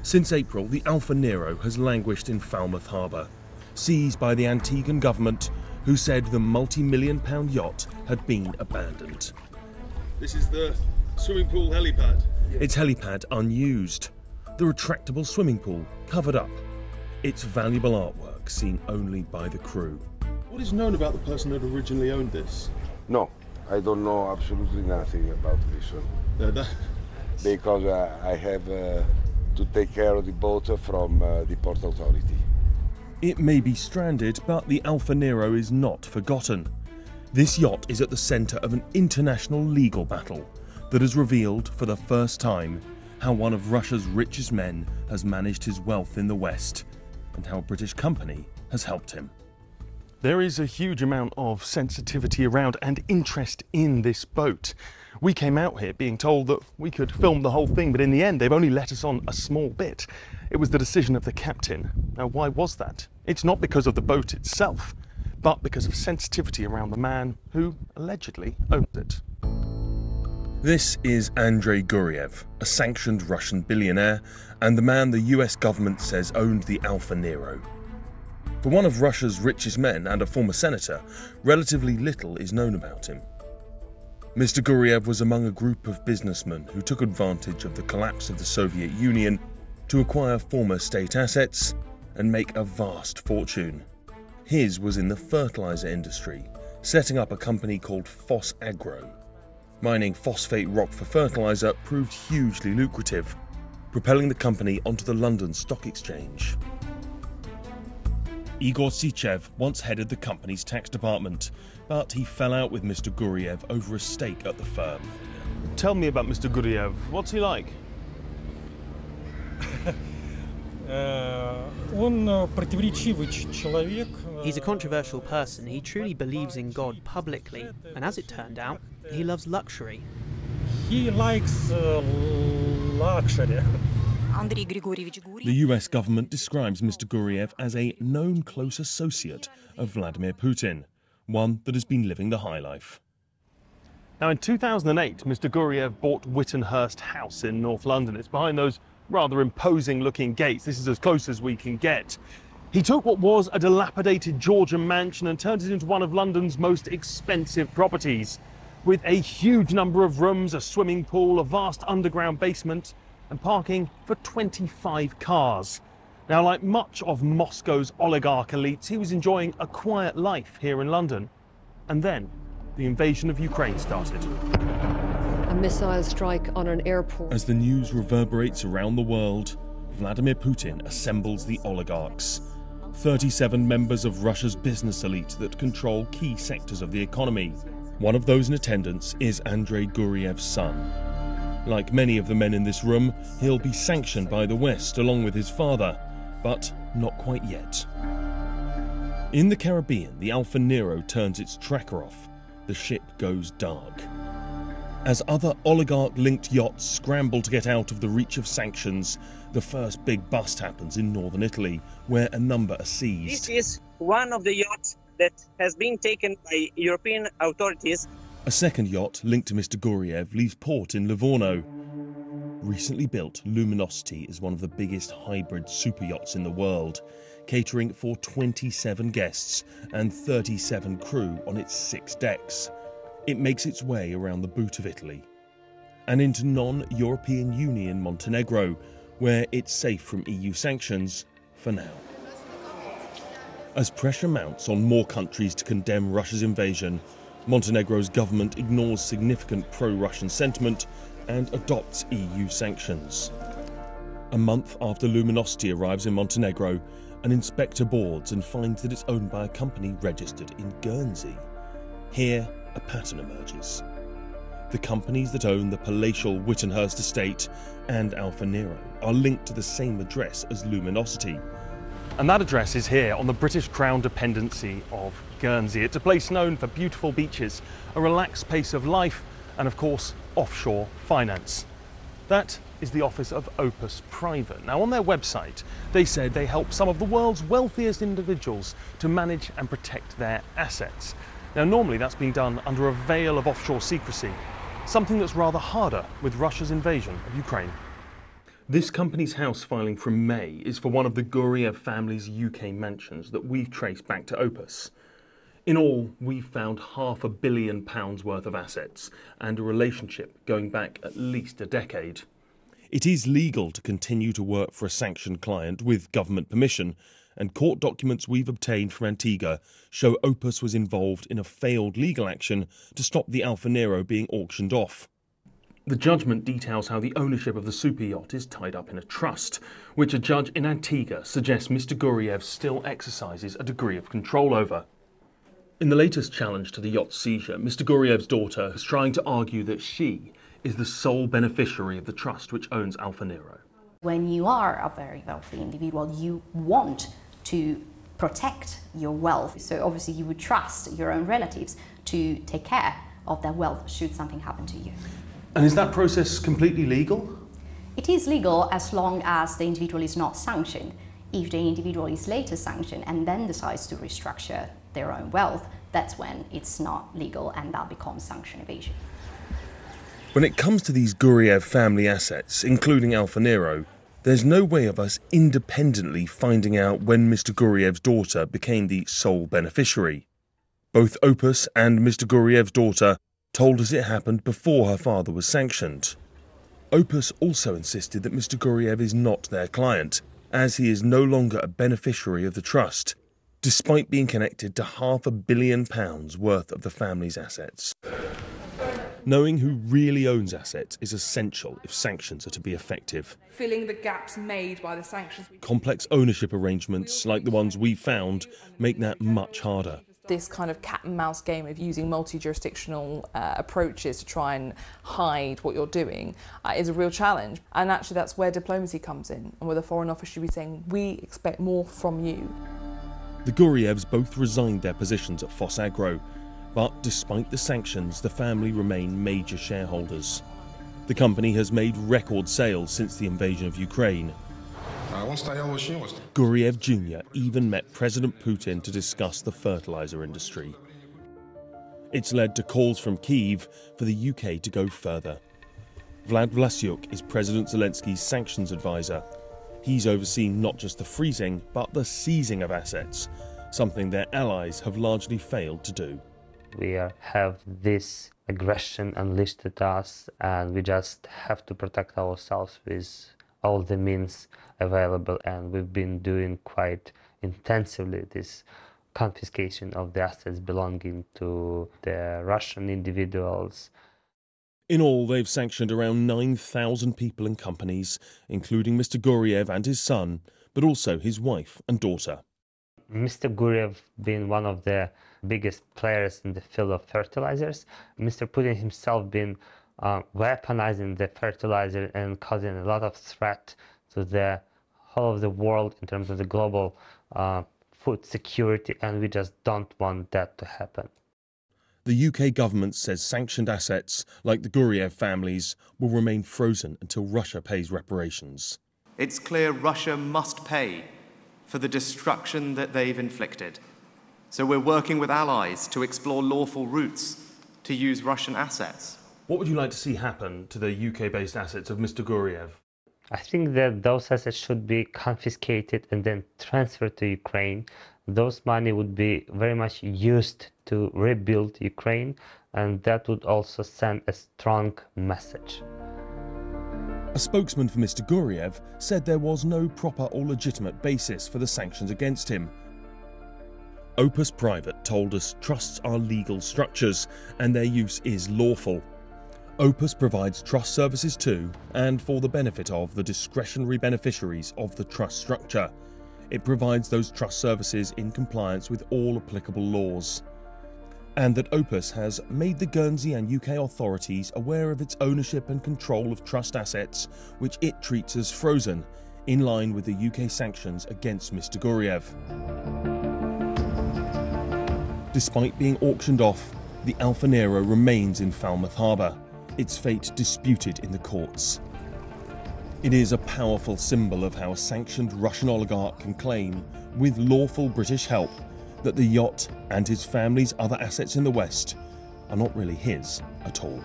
Since April, the Alfa Nero has languished in Falmouth Harbour, seized by the Antiguan government, who said the multi-million-pound yacht had been abandoned. This is the swimming pool helipad. Its helipad unused, the retractable swimming pool covered up, its valuable artwork seen only by the crew. What is known about the person that originally owned this? No, I don't know absolutely nothing about this one. Because I have to take care of the boat from the Port Authority. It may be stranded, but the Alfa Nero is not forgotten. This yacht is at the centre of an international legal battle that has revealed for the first time how one of Russia's richest men has managed his wealth in the West and how a British company has helped him. There is a huge amount of sensitivity around and interest in this boat. We came out here being told that we could film the whole thing, but in the end they've only let us on a small bit. It was the decision of the captain. Now, why was that? It's not because of the boat itself, but because of sensitivity around the man who allegedly owned it. This is Andrei Guriev, a sanctioned Russian billionaire and the man the US government says owned the Alfa Nero. For one of Russia's richest men and a former senator, relatively little is known about him. Mr. Guriev was among a group of businessmen who took advantage of the collapse of the Soviet Union to acquire former state assets and make a vast fortune. His was in the fertilizer industry, setting up a company called Fosagro. Mining phosphate rock for fertilizer proved hugely lucrative, propelling the company onto the London Stock Exchange. Igor Sychev once headed the company's tax department, but he fell out with Mr. Guriev over a stake at the firm. Tell me about Mr. Guriev. What's he like? He's a controversial person. He truly believes in God publicly, and as it turned out, he loves luxury. He likes luxury. The US government describes Mr. Guriev as a known close associate of Vladimir Putin, one that has been living the high life. Now, in 2008, Mr. Guriev bought Whittenhurst House in North London. It's behind those rather imposing-looking gates. This is as close as we can get. He took what was a dilapidated Georgian mansion and turned it into one of London's most expensive properties, with a huge number of rooms, a swimming pool, a vast underground basement, and parking for 25 cars. Now, like much of Moscow's oligarch elites, he was enjoying a quiet life here in London. And then the invasion of Ukraine started. A missile strike on an airport. As the news reverberates around the world, Vladimir Putin assembles the oligarchs, 37 members of Russia's business elite that control key sectors of the economy. One of those in attendance is Andrei Guriev's son. Like many of the men in this room, he'll be sanctioned by the West along with his father, but not quite yet. In the Caribbean, the Alfa Nero turns its tracker off. The ship goes dark. As other oligarch-linked yachts scramble to get out of the reach of sanctions, the first big bust happens in northern Italy, where a number are seized. This is one of the yachts that has been taken by European authorities. A second yacht linked to Mr. Guriev leaves port in Livorno. Recently built, Luminosity is one of the biggest hybrid super yachts in the world, catering for 27 guests and 37 crew on its 6 decks. It makes its way around the boot of Italy and into non-European Union Montenegro, where it's safe from EU sanctions for now. As pressure mounts on more countries to condemn Russia's invasion, Montenegro's government ignores significant pro-Russian sentiment and adopts EU sanctions. A month after Luminosity arrives in Montenegro, an inspector boards and finds that it's owned by a company registered in Guernsey. Here, a pattern emerges. The companies that own the palatial Whittenhurst estate and Alfa Nero are linked to the same address as Luminosity. And that address is here on the British Crown dependency of Guernsey. It's a place known for beautiful beaches, a relaxed pace of life, and of course, offshore finance. That is the office of Opus Private. Now, on their website, they said they help some of the world's wealthiest individuals to manage and protect their assets. Now, normally that's being done under a veil of offshore secrecy, something that's rather harder with Russia's invasion of Ukraine. This company's house filing from May is for one of the Guriev family's UK mansions that we've traced back to Opus. In all, we've found £500 million worth of assets and a relationship going back at least a decade. It is legal to continue to work for a sanctioned client with government permission, and court documents we've obtained from Antigua show Opus was involved in a failed legal action to stop the Alfa Nero being auctioned off. The judgment details how the ownership of the super yacht is tied up in a trust, which a judge in Antigua suggests Mr. Guriev still exercises a degree of control over. In the latest challenge to the yacht's seizure, Mr. Guriev's daughter is trying to argue that she is the sole beneficiary of the trust which owns Alfa Nero. When you are a very wealthy individual, you want to protect your wealth. So obviously you would trust your own relatives to take care of their wealth should something happen to you. And is that process completely legal? It is legal as long as the individual is not sanctioned. If the individual is later sanctioned and then decides to restructure their own wealth, that's when it's not legal and that becomes sanction evasion. When it comes to these Guriev family assets, including Alfa Nero, there's no way of us independently finding out when Mr. Guriev's daughter became the sole beneficiary. Both Opus and Mr. Guriev's daughter told us it happened before her father was sanctioned. Opus also insisted that Mr. Guriev is not their client, as he is no longer a beneficiary of the trust, despite being connected to £500 million worth of the family's assets. Knowing who really owns assets is essential if sanctions are to be effective. Filling the gaps made by the sanctions. Complex ownership arrangements, like the ones we've found, make that much harder. This kind of cat and mouse game of using multi-jurisdictional approaches to try and hide what you're doing is a real challenge. And actually that's where diplomacy comes in, and where the Foreign Office should be saying, we expect more from you. The Gurievs both resigned their positions at Foss Agro, but despite the sanctions, the family remain major shareholders. The company has made record sales since the invasion of Ukraine. Guriev Jr. even met President Putin to discuss the fertilizer industry. It's led to calls from Kyiv for the UK to go further. Vlad Vlasyuk is President Zelensky's sanctions advisor. He's overseen not just the freezing, but the seizing of assets, something their allies have largely failed to do. We have this aggression unleashed at us, and we just have to protect ourselves with all the means available, and we've been doing quite intensively this confiscation of the assets belonging to the Russian individuals. In all, they've sanctioned around 9,000 people and companies, including Mr. Guriev and his son, but also his wife and daughter. Mr. Guriev being one of the biggest players in the field of fertilizers, Mr. Putin himself been weaponizing the fertilizer and causing a lot of threat to the whole of the world in terms of the global food security, and we just don't want that to happen. The UK government says sanctioned assets, like the Guriev families, will remain frozen until Russia pays reparations. It's clear Russia must pay for the destruction that they've inflicted. So we're working with allies to explore lawful routes to use Russian assets. What would you like to see happen to the UK-based assets of Mr. Guriev? I think that those assets should be confiscated and then transferred to Ukraine. Those money would be very much used to rebuild Ukraine, and that would also send a strong message. A spokesman for Mr. Guriev said there was no proper or legitimate basis for the sanctions against him. Opus Private told us trusts are legal structures and their use is lawful. Opus provides trust services to and for the benefit of the discretionary beneficiaries of the trust structure. It provides those trust services in compliance with all applicable laws. And that Opus has made the Guernsey and UK authorities aware of its ownership and control of trust assets, which it treats as frozen, in line with the UK sanctions against Mr. Guriev. Despite being auctioned off, the Alfa Nero remains in Falmouth Harbour, its fate disputed in the courts. It is a powerful symbol of how a sanctioned Russian oligarch can claim, with lawful British help, that the yacht and his family's other assets in the West are not really his at all.